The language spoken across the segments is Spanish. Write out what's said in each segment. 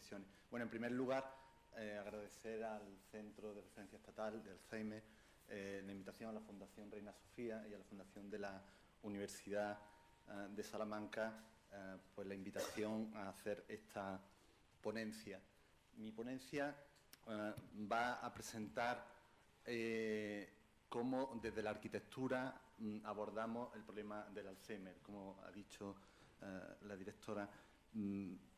reflexiones. Bueno, en primer lugar, agradecer al Centro de Referencia Estatal de Alzheimer la invitación a la Fundación Reina Sofía y a la Fundación de la Universidad de Salamanca, pues la invitación a hacer esta ponencia. Mi ponencia va a presentar cómo desde la arquitectura abordamos el problema del Alzheimer. Como ha dicho la directora,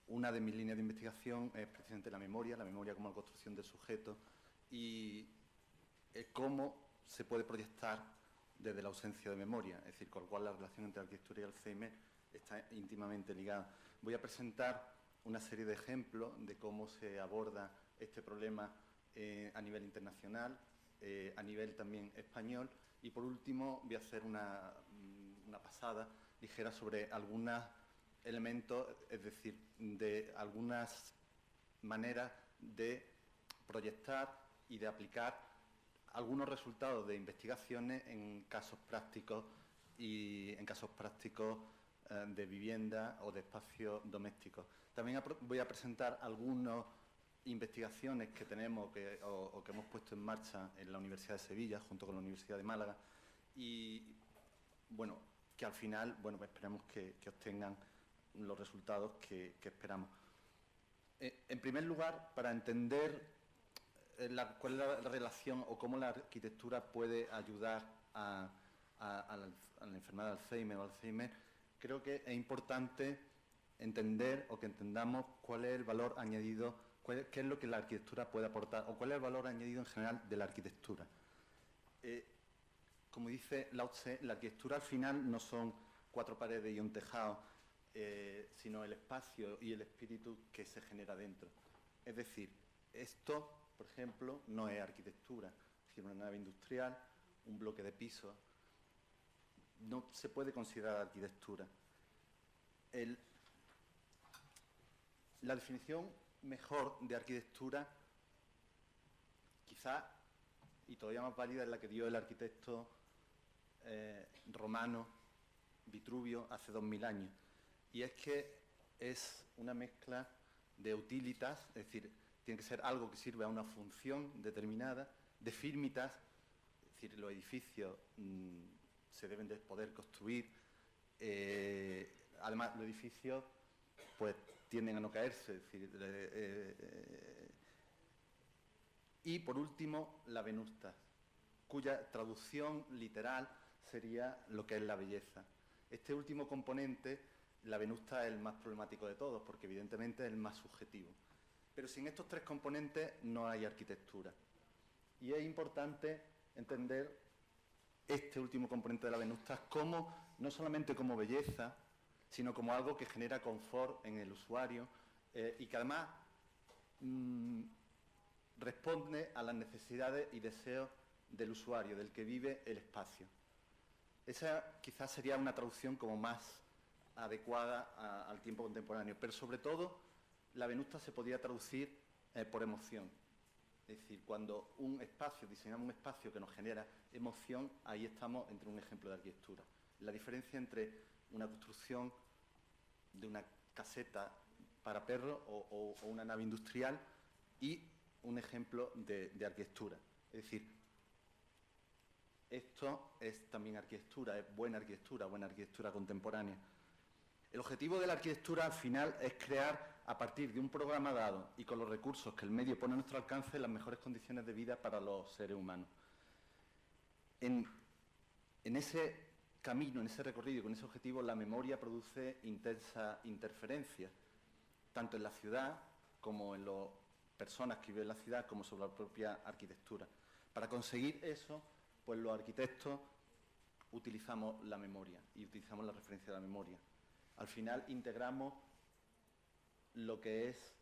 una de mis líneas de investigación es precisamente la memoria como la construcción del sujeto y cómo se puede proyectar desde la ausencia de memoria, es decir, con lo cual la relación entre arquitectura y Alzheimer está íntimamente ligada. Voy a presentar una serie de ejemplos de cómo se aborda este problema a nivel internacional, a nivel también español, y por último voy a hacer una pasada ligera sobre algunos elementos, es decir, de algunas maneras de proyectar y de aplicar algunos resultados de investigaciones en casos prácticos y en casos prácticos de vivienda o de espacios domésticos. También voy a presentar algunas investigaciones que tenemos o que hemos puesto en marcha en la Universidad de Sevilla junto con la Universidad de Málaga y, bueno, que al final, bueno, esperamos que obtengan los resultados que esperamos. En primer lugar, para entender cuál es la relación o cómo la arquitectura puede ayudar a la enfermedad de Alzheimer o Alzheimer, creo que es importante entender o que entendamos cuál es el valor añadido, qué es lo que la arquitectura puede aportar o cuál es el valor añadido en general de la arquitectura. Como dice Lao Tse, la arquitectura al final no son 4 paredes y un tejado, sino el espacio y el espíritu que se genera dentro. Es decir, esto, por ejemplo, no es arquitectura, es decir, una nave industrial, un bloque de pisos, no se puede considerar arquitectura. La definición mejor de arquitectura, quizá, y todavía más válida, es la que dio el arquitecto romano Vitruvio hace 2000 años, y es que es una mezcla de utilitas, es decir, tiene que ser algo que sirve a una función determinada, de firmitas, es decir, los edificios se deben de poder construir, además los edificios pues tienden a no caerse, es decir, y por último la venusta, cuya traducción literal sería lo que es la belleza. Este último componente, la venusta, es el más problemático de todos, porque evidentemente es el más subjetivo. Pero sin estos 3 componentes no hay arquitectura. Y es importante entender este último componente de la venusta como, no solamente como belleza, sino como algo que genera confort en el usuario y que además responde a las necesidades y deseos del usuario, del que vive el espacio. Esa quizás sería una traducción como más adecuada al tiempo contemporáneo, pero sobre todo la venusta se podría traducir por emoción. Es decir, cuando diseñamos un espacio que nos genera emoción, ahí estamos entre un ejemplo de arquitectura. La diferencia entre una construcción de una caseta para perros o una nave industrial y un ejemplo de arquitectura. Es decir, esto es también arquitectura, es buena arquitectura contemporánea. El objetivo de la arquitectura al final es crear, a partir de un programa dado y con los recursos que el medio pone a nuestro alcance, las mejores condiciones de vida para los seres humanos. En ese camino, en ese recorrido y con ese objetivo, la memoria produce intensa interferencia, tanto en la ciudad como en las personas que viven en la ciudad, como sobre la propia arquitectura. Para conseguir eso, pues los arquitectos utilizamos la memoria y utilizamos la referencia de la memoria. Al final integramos lo que es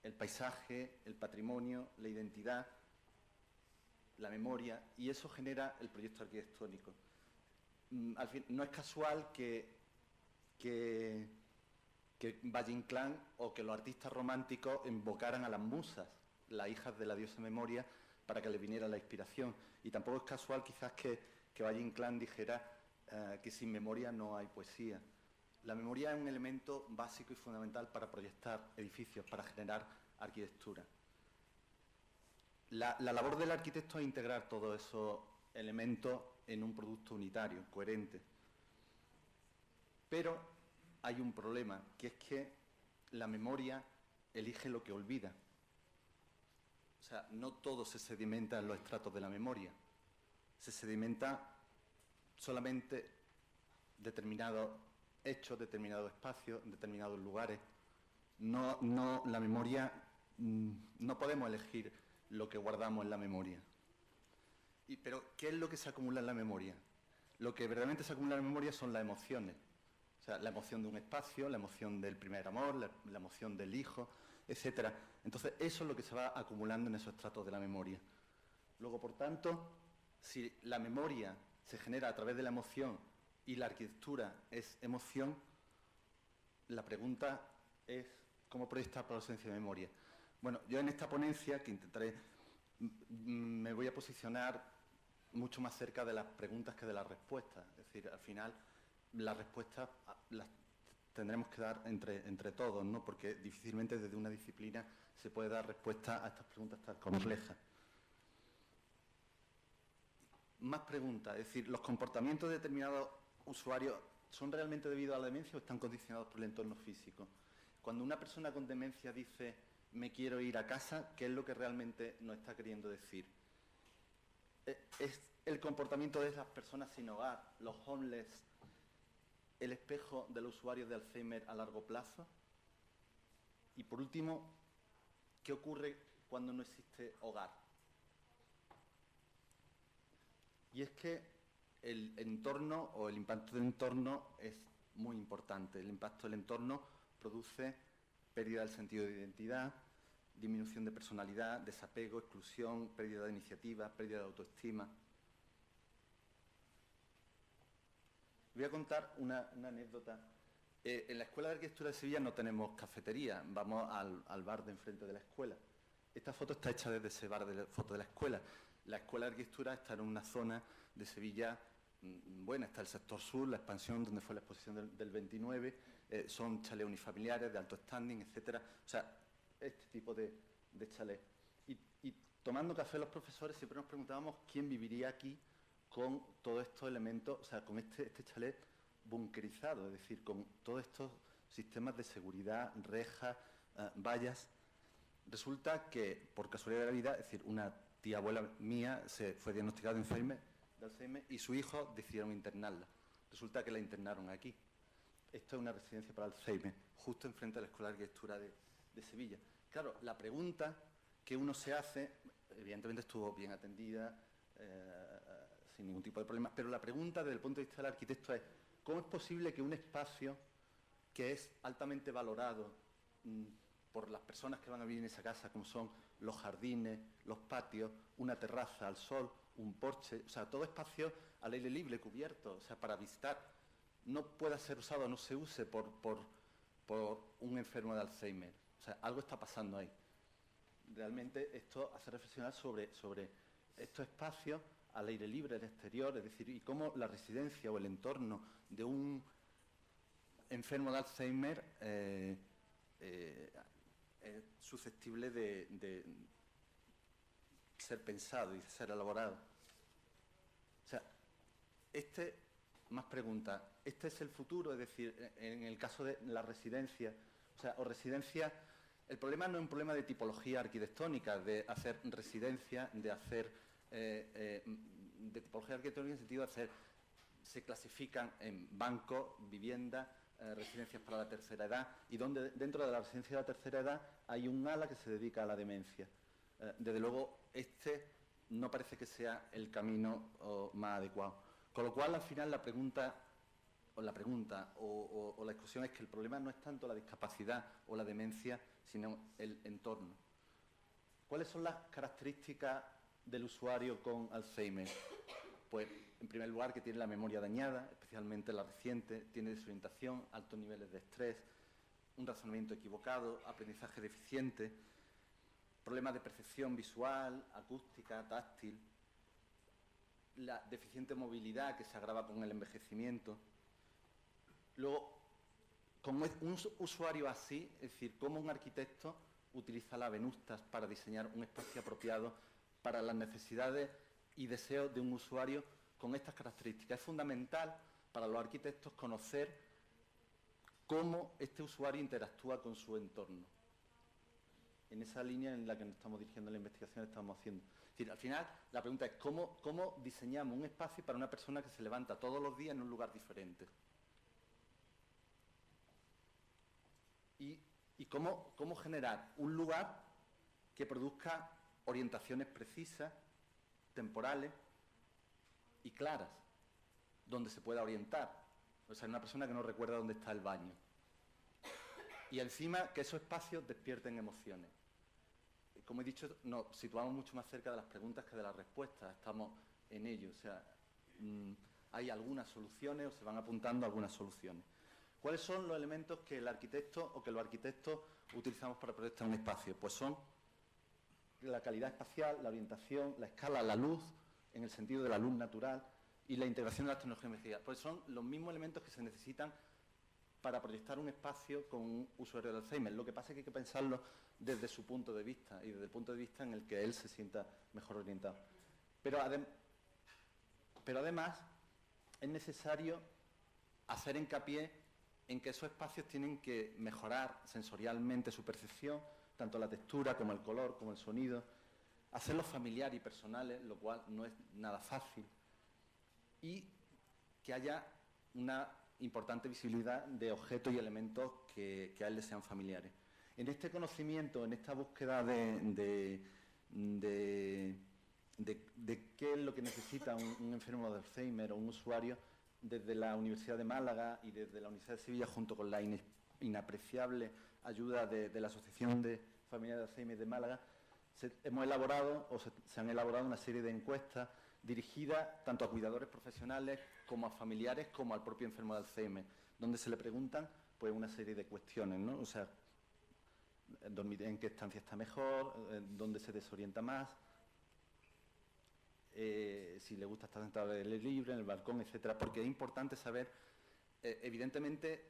el paisaje, el patrimonio, la identidad, la memoria, y eso genera el proyecto arquitectónico. Al fin, no es casual que Valle Inclán o que los artistas románticos invocaran a las musas, las hijas de la diosa memoria, para que les viniera la inspiración. Y tampoco es casual quizás que Valle Inclán dijera que sin memoria no hay poesía. La memoria es un elemento básico y fundamental para proyectar edificios, para generar arquitectura. La labor del arquitecto es integrar todos esos elementos en un producto unitario, coherente. Pero hay un problema, que es que la memoria elige lo que olvida. O sea, no todo se sedimenta en los estratos de la memoria. Se sedimenta solamente determinados hechos, determinados espacios, determinados lugares. La memoria, no podemos elegir lo que guardamos en la memoria. Pero, ¿qué es lo que se acumula en la memoria? Lo que verdaderamente se acumula en la memoria son las emociones. O sea, la emoción de un espacio, la emoción del primer amor, la emoción del hijo, etcétera. Entonces, eso es lo que se va acumulando en esos estratos de la memoria. Luego, por tanto, si la memoria se genera a través de la emoción y la arquitectura es emoción, la pregunta es ¿cómo proyectar para la ausencia de memoria? Bueno, yo en esta ponencia, que intentaré, me voy a posicionar mucho más cerca de las preguntas que de las respuestas. Es decir, al final, las respuestas las tendremos que dar entre todos, ¿no? Porque difícilmente desde una disciplina se puede dar respuesta a estas preguntas tan complejas. Más preguntas, es decir, ¿los comportamientos de determinados usuarios son realmente debido a la demencia o están condicionados por el entorno físico? Cuando una persona con demencia dice me quiero ir a casa, ¿qué es lo que realmente nos está queriendo decir? ¿Es el comportamiento de esas personas sin hogar, los homeless, el espejo de los usuarios de Alzheimer a largo plazo? Y por último, ¿qué ocurre cuando no existe hogar? Y es que el entorno o el impacto del entorno es muy importante. El impacto del entorno produce pérdida del sentido de identidad, disminución de personalidad, desapego, exclusión, pérdida de iniciativa, pérdida de autoestima. Voy a contar una anécdota. En la Escuela de Arquitectura de Sevilla no tenemos cafetería, vamos al bar de enfrente de la escuela. Esta foto está hecha desde ese bar de foto de la escuela. La Escuela de Arquitectura está en una zona de Sevilla, buena, está el sector sur, la expansión donde fue la exposición del 29, son chalés unifamiliares de alto standing, etcétera. O sea, este tipo de chalés. Y tomando café los profesores siempre nos preguntábamos quién viviría aquí con todos estos elementos, o sea, con este chalet bunkerizado, es decir, con todos estos sistemas de seguridad, rejas, vallas. Resulta que, por casualidad de la vida, es decir, una tía abuela mía se fue diagnosticada de Alzheimer y su hijo decidieron internarla. Resulta que la internaron aquí. Esto es una residencia para Alzheimer, justo enfrente de la Escuela de Arquitectura de Sevilla. Claro, la pregunta que uno se hace, evidentemente estuvo bien atendida, sin ningún tipo de problema, pero la pregunta desde el punto de vista del arquitecto es ¿cómo es posible que un espacio que es altamente valorado por las personas que van a vivir en esa casa, como son los jardines, los patios, una terraza al sol, un porche, o sea, todo espacio al aire libre, cubierto, o sea, para visitar, no pueda ser usado, no se use por un enfermo de Alzheimer? O sea, algo está pasando ahí. Realmente esto hace reflexionar sobre estos espacios al aire libre, al exterior, es decir, y cómo la residencia o el entorno de un enfermo de Alzheimer es susceptible de ser pensado y de ser elaborado. O sea, más preguntas, ¿este es el futuro? Es decir, en el caso de la residencia, el problema no es un problema de tipología arquitectónica, de hacer residencia, de hacer de tipología arquitectónica en el sentido de hacer, se clasifican en bancos, viviendas, residencias para la tercera edad, y donde dentro de la residencia de la tercera edad hay un ala que se dedica a la demencia. Desde luego, no parece que sea el camino más adecuado. Con lo cual, al final, la discusión es que el problema no es tanto la discapacidad o la demencia, sino el entorno. ¿Cuáles son las características del usuario con Alzheimer? Pues, en primer lugar, que tiene la memoria dañada, especialmente la reciente, tiene desorientación, altos niveles de estrés, un razonamiento equivocado, aprendizaje deficiente, problemas de percepción visual, acústica, táctil, la deficiente movilidad que se agrava con el envejecimiento. Luego, con un usuario así, es decir, cómo un arquitecto utiliza la Venustas para diseñar un espacio apropiado para las necesidades y deseos de un usuario con estas características. Es fundamental para los arquitectos conocer cómo este usuario interactúa con su entorno. En esa línea en la que nos estamos dirigiendo en la investigación estamos haciendo. Es decir, al final, la pregunta es cómo diseñamos un espacio para una persona que se levanta todos los días en un lugar diferente. Y cómo generar un lugar que produzca orientaciones precisas, temporales y claras, donde se pueda orientar. O sea, una persona que no recuerda dónde está el baño. Y encima que esos espacios despierten emociones. Como he dicho, nos situamos mucho más cerca de las preguntas que de las respuestas. Estamos en ello. O sea, hay algunas soluciones o se van apuntando algunas soluciones. ¿Cuáles son los elementos que el arquitecto o que los arquitectos utilizamos para proyectar un espacio? Pues son la calidad espacial, la orientación, la escala, la luz, en el sentido de la luz natural, y la integración de las tecnologías de investigación. Pues son los mismos elementos que se necesitan para proyectar un espacio con un usuario de Alzheimer. Lo que pasa es que hay que pensarlo desde su punto de vista y desde el punto de vista en el que él se sienta mejor orientado. Pero además es necesario hacer hincapié en que esos espacios tienen que mejorar sensorialmente su percepción, tanto la textura como el color, como el sonido, hacerlos familiares y personales, lo cual no es nada fácil, y que haya una importante visibilidad de objetos y elementos que a él le sean familiares. En este conocimiento, en esta búsqueda de qué es lo que necesita un enfermo de Alzheimer o un usuario, desde la Universidad de Málaga y desde la Universidad de Sevilla, junto con la inapreciable ayuda de la Asociación de Familiares de Alzheimer de Málaga, se han elaborado una serie de encuestas dirigidas tanto a cuidadores profesionales como a familiares como al propio enfermo de Alzheimer, donde se le preguntan pues una serie de cuestiones, ¿no? O sea, dormir en qué estancia está mejor, dónde se desorienta más, si le gusta estar sentado al aire libre, en el balcón, etcétera, porque es importante saber, evidentemente,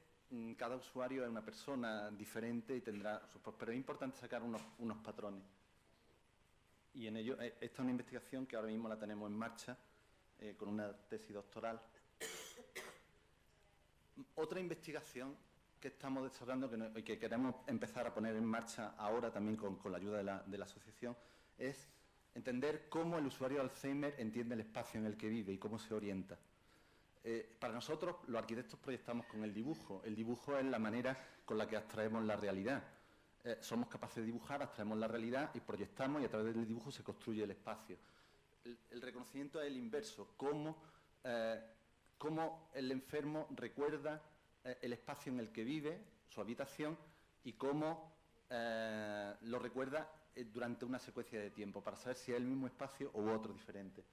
cada usuario es una persona diferente y tendrá sus... pero es importante sacar unos patrones. Y en ello, esta es una investigación que ahora mismo la tenemos en marcha, con una tesis doctoral. Otra investigación que estamos desarrollando y que queremos empezar a poner en marcha ahora también con la ayuda de la asociación es entender cómo el usuario de Alzheimer entiende el espacio en el que vive y cómo se orienta. Para nosotros, los arquitectos proyectamos con el dibujo. El dibujo es la manera con la que abstraemos la realidad. Somos capaces de dibujar, abstraemos la realidad y proyectamos, y a través del dibujo se construye el espacio. El reconocimiento es el inverso, cómo el enfermo recuerda el espacio en el que vive, su habitación, y cómo lo recuerda durante una secuencia de tiempo, para saber si es el mismo espacio u otro diferente.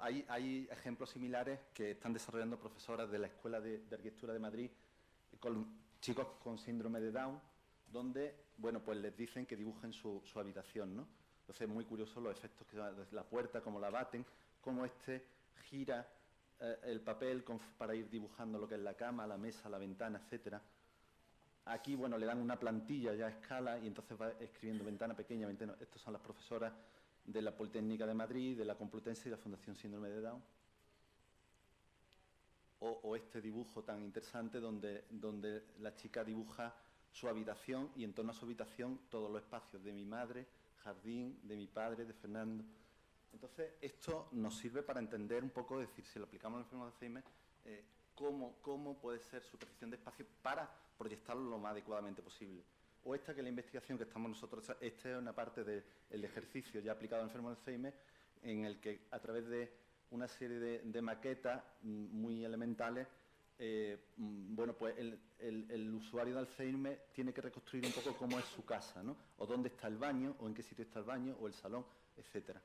Hay ejemplos similares que están desarrollando profesoras de la Escuela de Arquitectura de Madrid con chicos con síndrome de Down, donde, bueno, pues les dicen que dibujen su habitación, ¿no? Entonces es muy curioso los efectos que dan desde la puerta, cómo la baten, cómo gira el papel para ir dibujando lo que es la cama, la mesa, la ventana, etcétera. Aquí, bueno, le dan una plantilla ya a escala y entonces va escribiendo ventana pequeña, ventana. Estas son las profesoras de la Politécnica de Madrid, de la Complutense y de la Fundación Síndrome de Down. O este dibujo tan interesante donde la chica dibuja su habitación y en torno a su habitación todos los espacios de mi madre, jardín, de mi padre, de Fernando. Entonces, esto nos sirve para entender un poco, es decir, si lo aplicamos al enfermo de Alzheimer, cómo puede ser su percepción de espacio para proyectarlo lo más adecuadamente posible. O esta que es la investigación que estamos nosotros, esta es una parte del ejercicio ya aplicado al enfermo de Alzheimer, en el que a través de una serie de maquetas muy elementales, bueno, pues el usuario de Alzheimer tiene que reconstruir un poco cómo es su casa, ¿no? O dónde está el baño, o en qué sitio está el baño, o el salón, etcétera.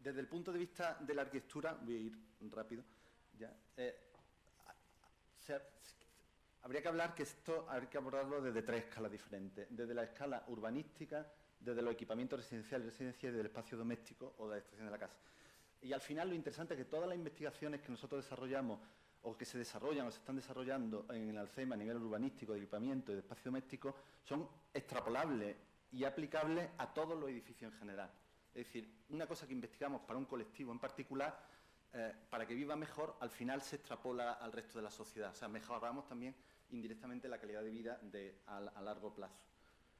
Desde el punto de vista de la arquitectura, voy a ir rápido, ya, habría que hablar que esto hay que abordarlo desde 3 escalas diferentes. Desde la escala urbanística, desde los equipamientos residenciales y del espacio doméstico o de la extracción de la casa. Y al final lo interesante es que todas las investigaciones que nosotros desarrollamos o que se desarrollan o se están desarrollando en el Alzheimer a nivel urbanístico, de equipamiento y de espacio doméstico son extrapolables y aplicables a todos los edificios en general. Es decir, una cosa que investigamos para un colectivo en particular, para que viva mejor, al final se extrapola al resto de la sociedad. O sea, mejoramos también indirectamente la calidad de vida a largo plazo.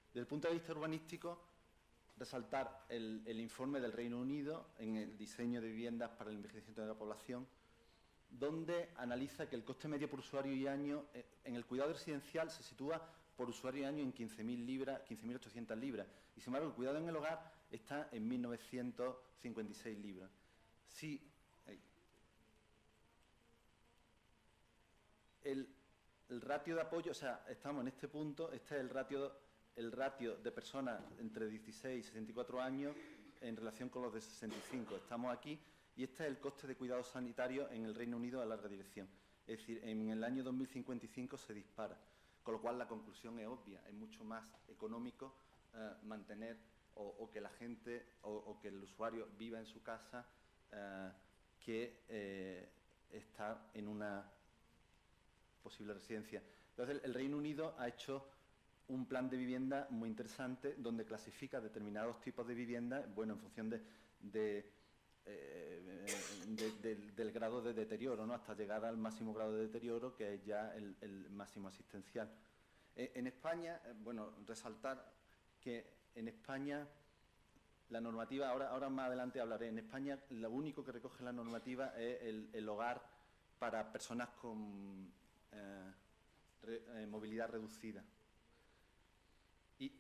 Desde el punto de vista urbanístico, resaltar el informe del Reino Unido en el diseño de viviendas para el envejecimiento de la población, donde analiza que el coste medio por usuario y año en el cuidado residencial se sitúa por usuario y año en 15.000 libras, 15.800 libras. Y sin embargo, el cuidado en el hogar está en 1.956 libras. Sí, el ratio de apoyo, o sea, estamos en este punto, este es el ratio de personas entre 16 y 64 años en relación con los de 65. Estamos aquí y este es el coste de cuidados sanitarios en el Reino Unido a larga dirección. Es decir, en el año 2055 se dispara, con lo cual la conclusión es obvia, es mucho más económico mantener o que la gente o que el usuario viva en su casa que estar en una posible residencia. Entonces, el Reino Unido ha hecho un plan de vivienda muy interesante donde clasifica determinados tipos de vivienda, bueno, en función del grado de deterioro, ¿no?, hasta llegar al máximo grado de deterioro, que es ya el máximo asistencial. En España, bueno, resaltar que en España la normativa, ahora más adelante hablaré, en España lo único que recoge la normativa es el hogar para personas con movilidad reducida. Y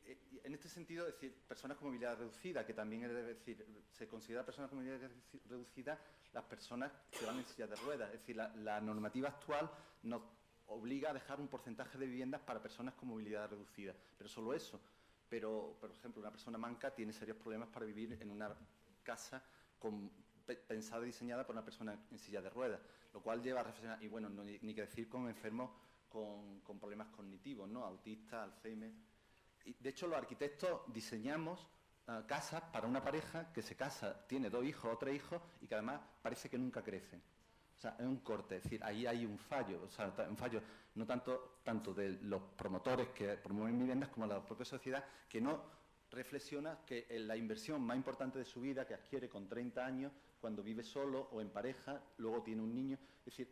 en este sentido, es decir, personas con movilidad reducida, que también es decir, se considera personas con movilidad reducida las personas que van en silla de ruedas. Es decir, la normativa actual nos obliga a dejar un porcentaje de viviendas para personas con movilidad reducida, pero solo eso. Pero, por ejemplo, una persona manca tiene serios problemas para vivir en una casa pensada y diseñada por una persona en silla de ruedas, lo cual lleva a reflexionar, y bueno, ni que decir con enfermos con problemas cognitivos, ¿no?, autistas, Alzheimer. Y, de hecho, los arquitectos diseñamos casas para una pareja que se casa, tiene 2 hijos o 3 hijos y que además parece que nunca crecen. O sea, es un corte, es decir, ahí hay un fallo, o sea, un fallo no tanto de los promotores que promueven viviendas como de la propia sociedad, que no reflexiona que la inversión más importante de su vida, que adquiere con 30 años, cuando vive solo o en pareja, luego tiene un niño, es decir,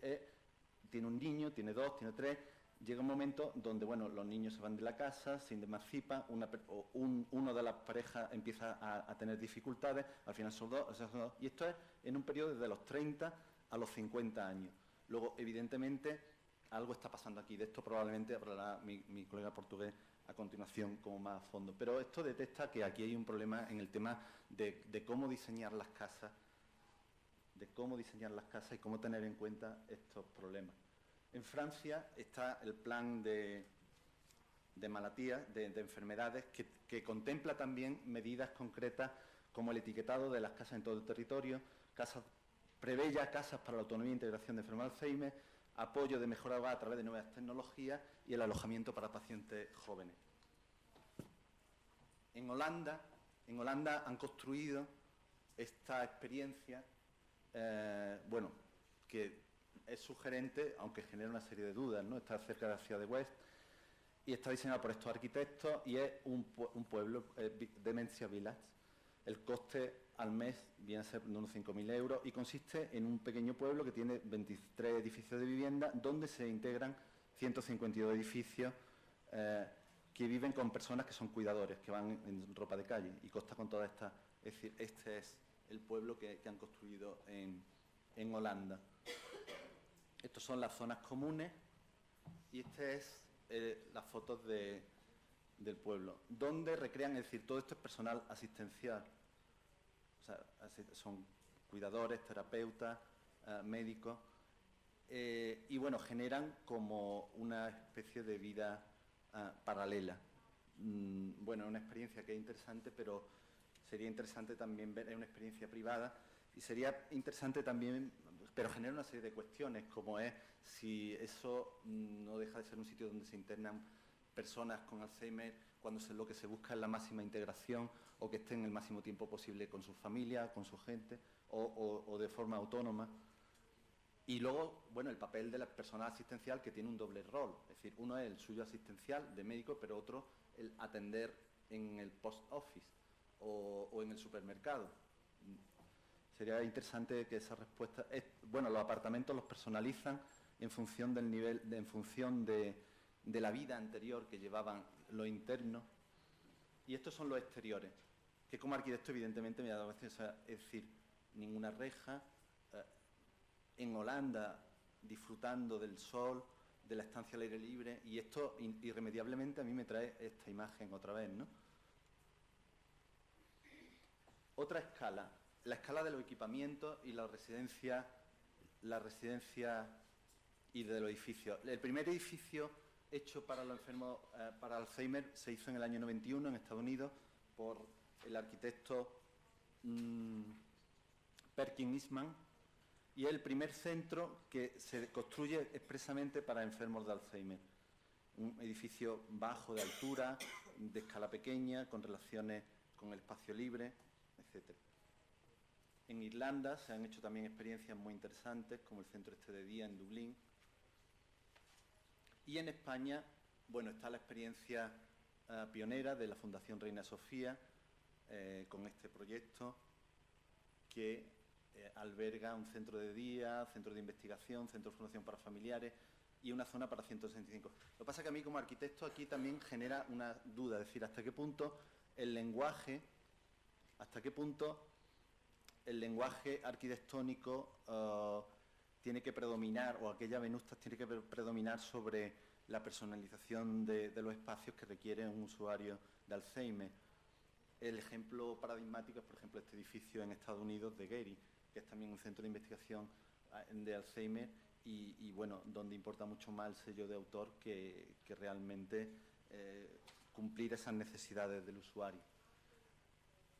tiene un niño, tiene 2, tiene 3, llega un momento donde, bueno, los niños se van de la casa, se emancipan, uno de las parejas empieza a tener dificultades, al final son dos, y esto es en un periodo desde los 30 a los 50 años. Luego, evidentemente, algo está pasando aquí. De esto probablemente hablará mi colega portugués a continuación como más a fondo. Pero esto detecta que aquí hay un problema en el tema de cómo diseñar las casas, y cómo tener en cuenta estos problemas. En Francia está el plan de malaltías, de enfermedades, que contempla también medidas concretas como el etiquetado de las casas en todo el territorio, prevé ya casas para la autonomía e integración de enfermos de Alzheimer, apoyo de mejora hogar a través de nuevas tecnologías y el alojamiento para pacientes jóvenes. En Holanda han construido esta experiencia, bueno, que es sugerente, aunque genera una serie de dudas, ¿no? Está cerca de la ciudad de West y está diseñado por estos arquitectos y es un pueblo, Dementia Village. El coste al mes viene a ser de unos 5.000 euros y consiste en un pequeño pueblo que tiene 23 edificios de vivienda donde se integran 152 edificios que viven con personas que son cuidadores, que van en ropa de calle y consta con toda esta... Es decir, este es el pueblo que han construido en Holanda. Estas son las zonas comunes y este es las fotos del pueblo, donde recrean, es decir, todo esto es personal asistencial. O sea, son cuidadores, terapeutas, médicos, y bueno, generan como una especie de vida paralela. Bueno, es una experiencia que es interesante, pero sería interesante también ver, es una experiencia privada, y sería interesante también, pero genera una serie de cuestiones, como es si eso no deja de ser un sitio donde se internan personas con Alzheimer cuando lo que se busca es la máxima integración o que estén el máximo tiempo posible con su familia, con su gente o de forma autónoma. Y luego, bueno, el papel del personal asistencial, que tiene un doble rol. Es decir, uno es el suyo asistencial de médico, pero otro el atender en el post office o en el supermercado. Sería interesante que esa respuesta... Bueno, los apartamentos los personalizan en función del nivel, en función de la vida anterior que llevaban los internos. Y estos son los exteriores, que como arquitecto evidentemente me ha dado gracia, o sea, es decir, ninguna reja. En Holanda, disfrutando del sol, de la estancia al aire libre, y esto irremediablemente a mí me trae esta imagen otra vez, ¿no? Otra escala, la escala de los equipamientos y la residencia y de los edificios. El primer edificio hecho para los enfermos para Alzheimer se hizo en el año 91 en Estados Unidos por el arquitecto Perkins Eastman, y es el primer centro que se construye expresamente para enfermos de Alzheimer. Un edificio bajo de altura, de escala pequeña, con relaciones con el espacio libre, etc. En Irlanda se han hecho también experiencias muy interesantes, como el centro este de día en Dublín. Y en España, bueno, está la experiencia pionera de la Fundación Reina Sofía, con este proyecto que alberga un centro de día, centro de investigación, centro de formación para familiares y una zona para 165. Lo que pasa es que a mí como arquitecto aquí también genera una duda, es decir, hasta qué punto el lenguaje arquitectónico tiene que predominar, o aquella venusta tiene que predominar sobre la personalización de los espacios que requiere un usuario de Alzheimer. El ejemplo paradigmático es, por ejemplo, este edificio en Estados Unidos de Getty, que es también un centro de investigación de Alzheimer y bueno, donde importa mucho más el sello de autor que realmente cumplir esas necesidades del usuario.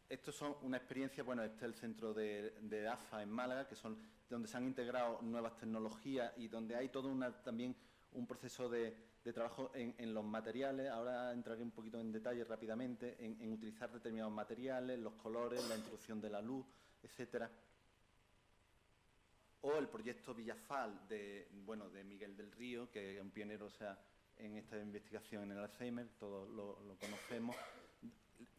Estos son una experiencia, bueno, este es el centro de AFA en Málaga, que son donde se han integrado nuevas tecnologías y donde hay todo también un proceso de trabajo en los materiales. Ahora entraré un poquito en detalle rápidamente, en utilizar determinados materiales, los colores, la introducción de la luz, etcétera. O el proyecto Villafal de Miguel del Río, que es un pionero, o sea, en esta investigación en el Alzheimer, todos lo conocemos.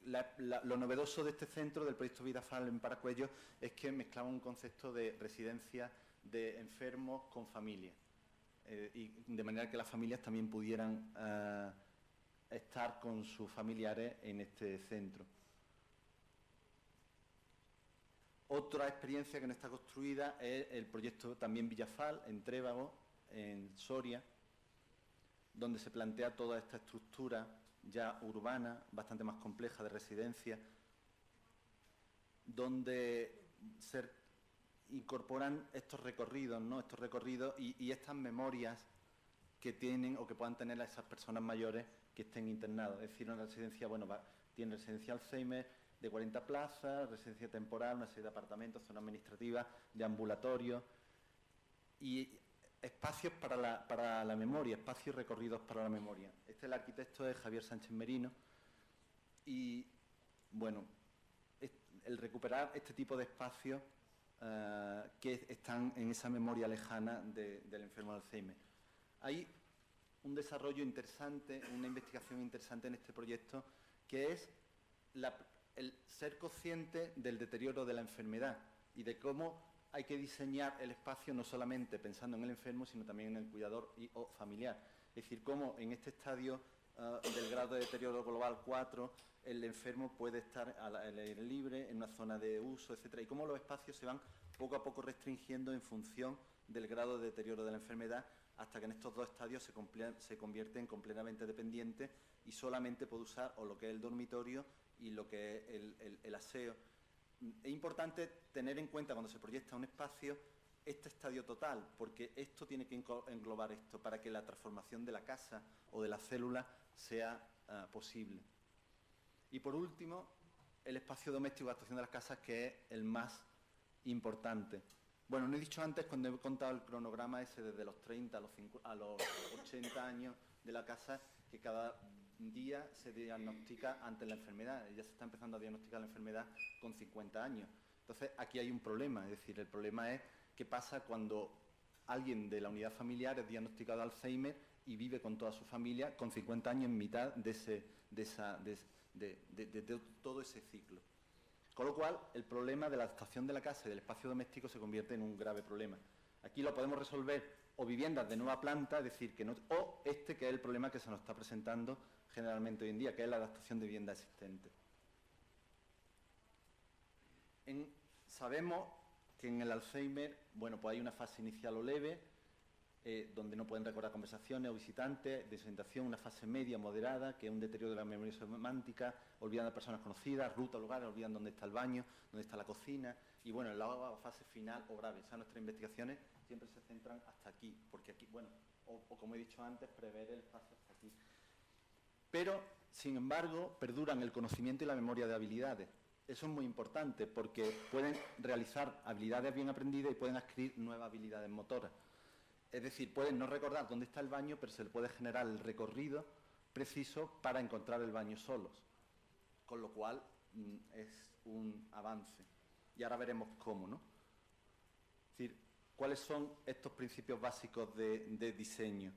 Lo novedoso de este centro, del proyecto Villafal en Paracuellos, es que mezclaba un concepto de residencia de enfermos con familia, y de manera que las familias también pudieran estar con sus familiares en este centro. Otra experiencia que no está construida es el proyecto también Villafal, en Trébago, en Soria, donde se plantea toda esta estructura ya urbana, bastante más compleja, de residencia, donde se incorporan estos recorridos, ¿no? Estos recorridos y estas memorias que tienen o que puedan tener a esas personas mayores que estén internados. Es decir, una residencia, bueno, tiene residencia Alzheimer de 40 plazas, residencia temporal, una serie de apartamentos, zona administrativa, de ambulatorio y espacios para la memoria, espacios recorridos para la memoria. El arquitecto es Javier Sánchez Merino y, bueno, el recuperar este tipo de espacios que están en esa memoria lejana del enfermo de Alzheimer. Hay un desarrollo interesante, una investigación interesante en este proyecto, que es el ser consciente del deterioro de la enfermedad y de cómo hay que diseñar el espacio no solamente pensando en el enfermo, sino también en el cuidador o familiar. Es decir, cómo en este estadio del grado de deterioro global 4, el enfermo puede estar al aire libre, en una zona de uso, etcétera, y cómo los espacios se van poco a poco restringiendo en función del grado de deterioro de la enfermedad, hasta que en estos dos estadios se convierten completamente dependientes y solamente puede usar o lo que es el dormitorio y lo que es el aseo. Es importante tener en cuenta cuando se proyecta un espacio este estadio total, porque esto tiene que englobar esto para que la transformación de la casa o de la célula sea posible. Y por último, el espacio doméstico de actuación de las casas, que es el más importante. Bueno, no he dicho antes, cuando he contado el cronograma ese desde los 30 a los 80 años de la casa que cada día se diagnostica ante la enfermedad. Ya se está empezando a diagnosticar la enfermedad con 50 años. Entonces, aquí hay un problema, es decir, el problema es qué pasa cuando alguien de la unidad familiar es diagnosticado de Alzheimer y vive con toda su familia con 50 años en mitad de todo ese ciclo. Con lo cual, el problema de la adaptación de la casa y del espacio doméstico se convierte en un grave problema. Aquí lo podemos resolver o viviendas de nueva planta, es decir, o que es el problema que se nos está presentando generalmente hoy en día, que es la adaptación de vivienda existente. Sabemos que en el Alzheimer, bueno, pues hay una fase inicial o leve, donde no pueden recordar conversaciones o visitantes, desorientación, una fase media moderada, que es un deterioro de la memoria semántica, olvidan a personas conocidas, rutas, lugares, olvidan dónde está el baño, dónde está la cocina, y bueno, en la fase final o grave. O sea, nuestras investigaciones siempre se centran hasta aquí, porque aquí, bueno, o como he dicho antes, prever el espacio hasta aquí. Pero, sin embargo, perduran el conocimiento y la memoria de habilidades. Eso es muy importante, porque pueden realizar habilidades bien aprendidas y pueden adquirir nuevas habilidades motoras. Es decir, pueden no recordar dónde está el baño, pero se le puede generar el recorrido preciso para encontrar el baño solos. Con lo cual, es un avance. Y ahora veremos cómo, ¿no? Es decir, ¿cuáles son estos principios básicos de diseño?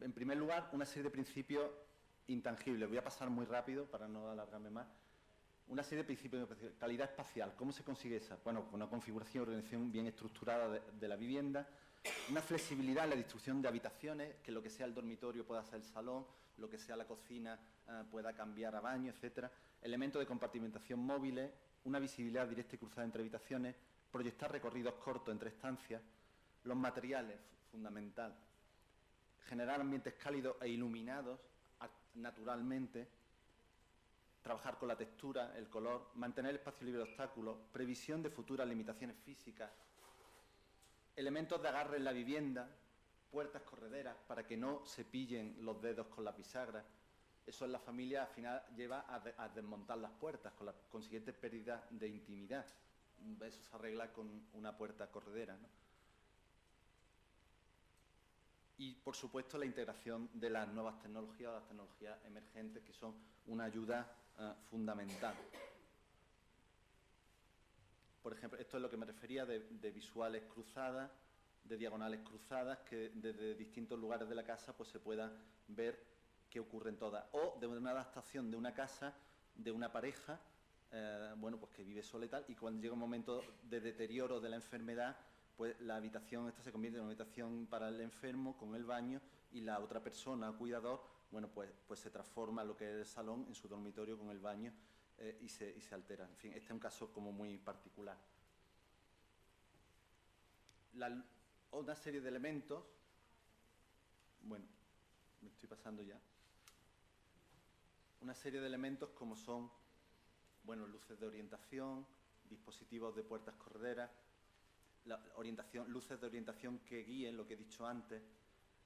En primer lugar, una serie de principios intangibles. Voy a pasar muy rápido para no alargarme más. Una serie de principios de calidad espacial. ¿Cómo se consigue esa? Bueno, con una configuración y organización bien estructurada de la vivienda. Una flexibilidad en la distribución de habitaciones, que lo que sea el dormitorio pueda ser el salón, lo que sea la cocina pueda cambiar a baño, etcétera. Elementos de compartimentación móviles, una visibilidad directa y cruzada entre habitaciones, proyectar recorridos cortos entre estancias, los materiales, fundamental. Generar ambientes cálidos e iluminados naturalmente, trabajar con la textura, el color, mantener el espacio libre de obstáculos, previsión de futuras limitaciones físicas, elementos de agarre en la vivienda, puertas correderas para que no se pillen los dedos con las bisagras. Eso en la familia al final lleva a desmontar las puertas con la consiguiente pérdida de intimidad. Eso se arregla con una puerta corredera, ¿no? Y, por supuesto, la integración de las nuevas tecnologías o las tecnologías emergentes, que son una ayuda fundamental. Por ejemplo, esto es lo que me refería de visuales cruzadas, de diagonales cruzadas, que desde distintos lugares de la casa pues se pueda ver qué ocurre en todas. O de una adaptación de una casa, de una pareja, bueno, pues que vive sola y tal, y cuando llega un momento de deterioro de la enfermedad, pues la habitación esta se convierte en una habitación para el enfermo con el baño, y la otra persona, cuidador, bueno, pues se transforma lo que es el salón en su dormitorio con el baño, y se altera. En fin, este es un caso como muy particular. Una serie de elementos, bueno, me estoy pasando ya, una serie de elementos como son, bueno, luces de orientación, dispositivos de puertas correderas, luces de orientación que guíen lo que he dicho antes,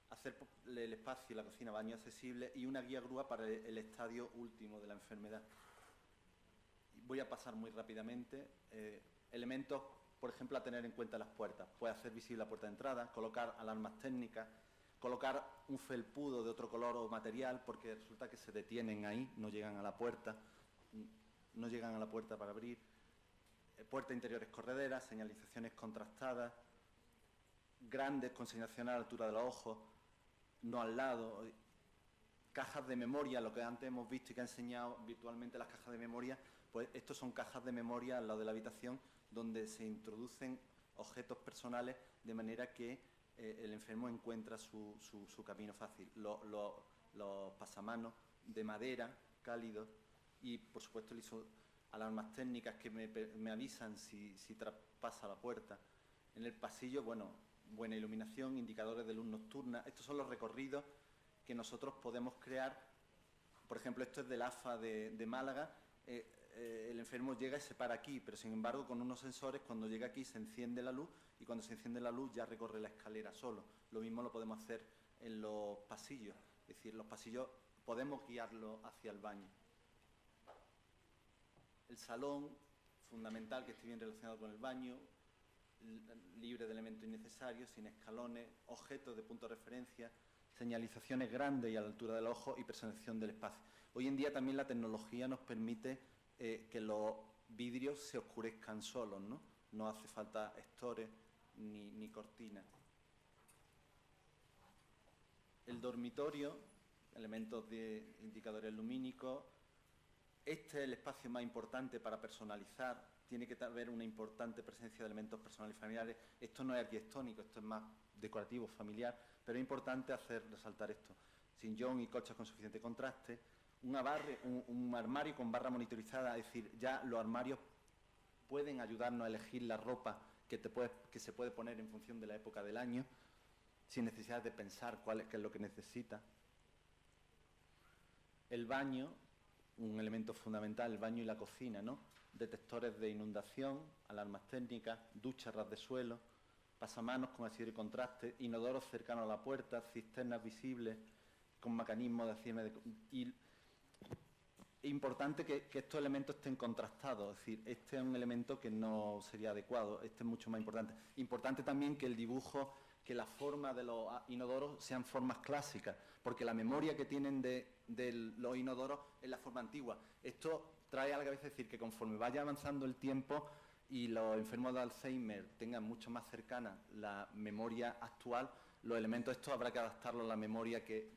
hacer el espacio, la cocina, baño accesible y una guía grúa para el estadio último de la enfermedad. Voy a pasar muy rápidamente. Elementos, por ejemplo, a tener en cuenta las puertas. Puede hacer visible la puerta de entrada, colocar alarmas técnicas, colocar un felpudo de otro color o material, porque resulta que se detienen ahí, no llegan a la puerta para abrir. Puertas interiores correderas, señalizaciones contrastadas, grandes con señalización a la altura de los ojos, no al lado. Cajas de memoria, lo que antes hemos visto y que ha enseñado virtualmente las cajas de memoria, pues estos son cajas de memoria al lado de la habitación donde se introducen objetos personales de manera que el enfermo encuentra su camino fácil. Los pasamanos de madera cálidos y, por supuesto, alarmas técnicas que me avisan si traspasa la puerta. En el pasillo, bueno, buena iluminación, indicadores de luz nocturna. Estos son los recorridos que nosotros podemos crear. Por ejemplo, esto es del AFA de Málaga. El enfermo llega y se para aquí, pero sin embargo con unos sensores cuando llega aquí se enciende la luz y cuando se enciende la luz ya recorre la escalera solo. Lo mismo lo podemos hacer en los pasillos, es decir, los pasillos podemos guiarlos hacia el baño. El salón, fundamental que esté bien relacionado con el baño, libre de elementos innecesarios, sin escalones, objetos de punto de referencia, señalizaciones grandes y a la altura del ojo y personalización del espacio. Hoy en día también la tecnología nos permite que los vidrios se oscurezcan solos, ¿no? No hace falta estores ni cortinas. El dormitorio, elementos de indicadores lumínicos. Este es el espacio más importante para personalizar. Tiene que haber una importante presencia de elementos personales y familiares. Esto no es arquitectónico, esto es más decorativo, familiar, pero es importante hacer resaltar esto. Sillón y colchas con suficiente contraste. Un armario con barra monitorizada, es decir, ya los armarios pueden ayudarnos a elegir la ropa que se puede poner en función de la época del año, sin necesidad de pensar qué es lo que necesita. El baño, un elemento fundamental, el baño y la cocina, ¿no? Detectores de inundación, alarmas técnicas, duchas ras de suelo, pasamanos con asidero y contraste, inodoros cercanos a la puerta, cisternas visibles con mecanismos de cierre y es importante que estos elementos estén contrastados, es decir, este es un elemento que no sería adecuado, este es mucho más importante. Importante también que el dibujo, que la forma de los inodoros sean formas clásicas, porque la memoria que tienen de los inodoros es la forma antigua. Esto trae a la cabeza decir que conforme vaya avanzando el tiempo y los enfermos de Alzheimer tengan mucho más cercana la memoria actual, los elementos estos habrá que adaptarlos a la memoria que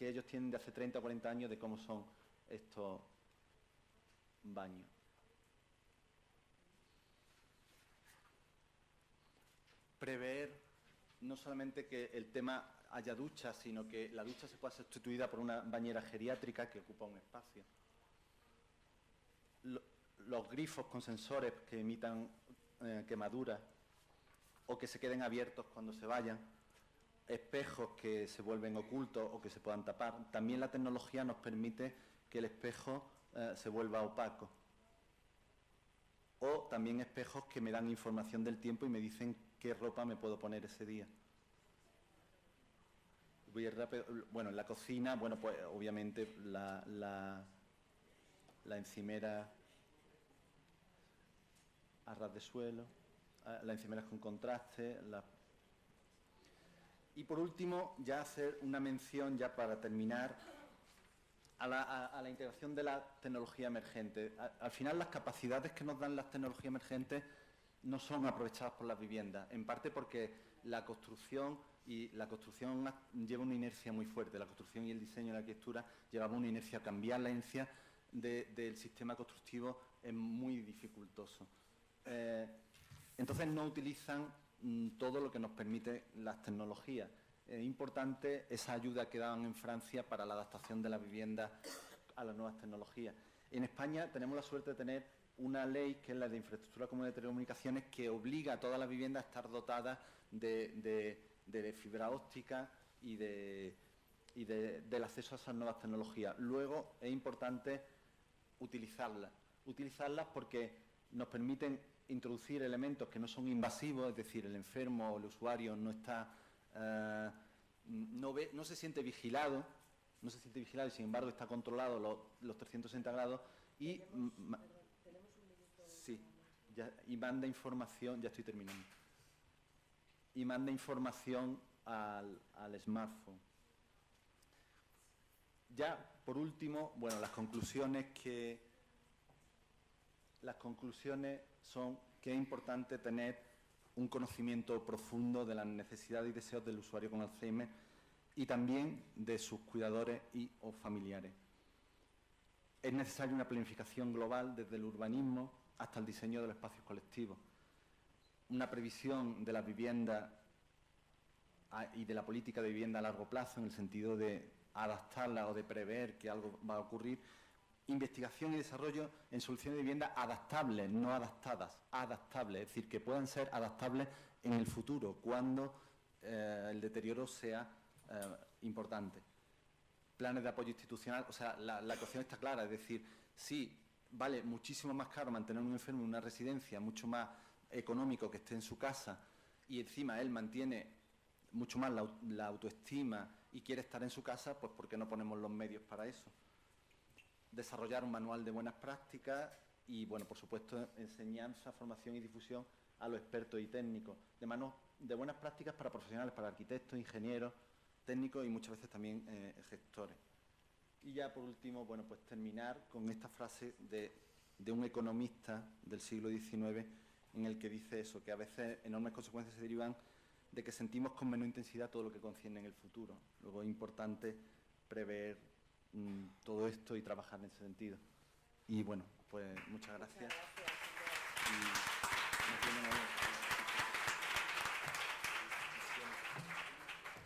ellos tienen de hace 30 o 40 años de cómo son estos baños. Prever no solamente que el tema haya duchas, sino que la ducha se pueda ser sustituida por una bañera geriátrica que ocupa un espacio. Los grifos con sensores que emitan quemaduras o que se queden abiertos cuando se vayan, espejos que se vuelven ocultos o que se puedan tapar. También la tecnología nos permite que el espejo se vuelva opaco. O también espejos que me dan información del tiempo y me dicen qué ropa me puedo poner ese día. Voy a ir rápido. Bueno, en la cocina, bueno, pues obviamente la encimera a ras de suelo, las encimeras con contraste. Y por último, ya hacer una mención, ya para terminar, a la integración de la tecnología emergente. Al final, las capacidades que nos dan las tecnologías emergentes no son aprovechadas por las viviendas, en parte porque la construcción lleva una inercia muy fuerte. La construcción y el diseño de la arquitectura llevaban una inercia. Cambiar la inercia del sistema constructivo es muy dificultoso. Entonces no utilizan todo lo que nos permite las tecnologías. Es importante esa ayuda que daban en Francia para la adaptación de la vivienda a las nuevas tecnologías. En España tenemos la suerte de tener una ley, que es la de infraestructura común de telecomunicaciones, que obliga a todas las viviendas a estar dotadas de fibra óptica y del acceso a esas nuevas tecnologías. Luego es importante utilizarlas porque nos permiten introducir elementos que no son invasivos, es decir, el enfermo o el usuario no está no se siente vigilado, y sin embargo está controlado los 360 grados y sí, y manda información, ya estoy terminando, y manda información al smartphone. Ya por último, bueno, las conclusiones son que es importante tener un conocimiento profundo de las necesidades y deseos del usuario con Alzheimer y también de sus cuidadores o familiares. Es necesaria una planificación global desde el urbanismo hasta el diseño de los espacios colectivos. Una previsión de la vivienda y de la política de vivienda a largo plazo, en el sentido de adaptarla o de prever que algo va a ocurrir. Investigación y desarrollo en soluciones de vivienda adaptables, no adaptadas, adaptables, es decir, que puedan ser adaptables en el futuro, cuando el deterioro sea importante. Planes de apoyo institucional, o sea, la ecuación está clara, es decir, sí, vale muchísimo más caro mantener a un enfermo en una residencia, mucho más económico que esté en su casa, y encima él mantiene mucho más la autoestima y quiere estar en su casa, pues ¿por qué no ponemos los medios para eso? Desarrollar un manual de buenas prácticas y, bueno, por supuesto, enseñanza, formación y difusión a los expertos y técnicos, de buenas prácticas para profesionales, para arquitectos, ingenieros, técnicos y muchas veces también gestores. Y ya por último, bueno, pues terminar con esta frase de un economista del siglo XIX en el que dice eso, que a veces enormes consecuencias se derivan de que sentimos con menor intensidad todo lo que concierne en el futuro. Luego es importante prever todo esto y trabajar en ese sentido. Y bueno, pues muchas gracias. Muchas gracias.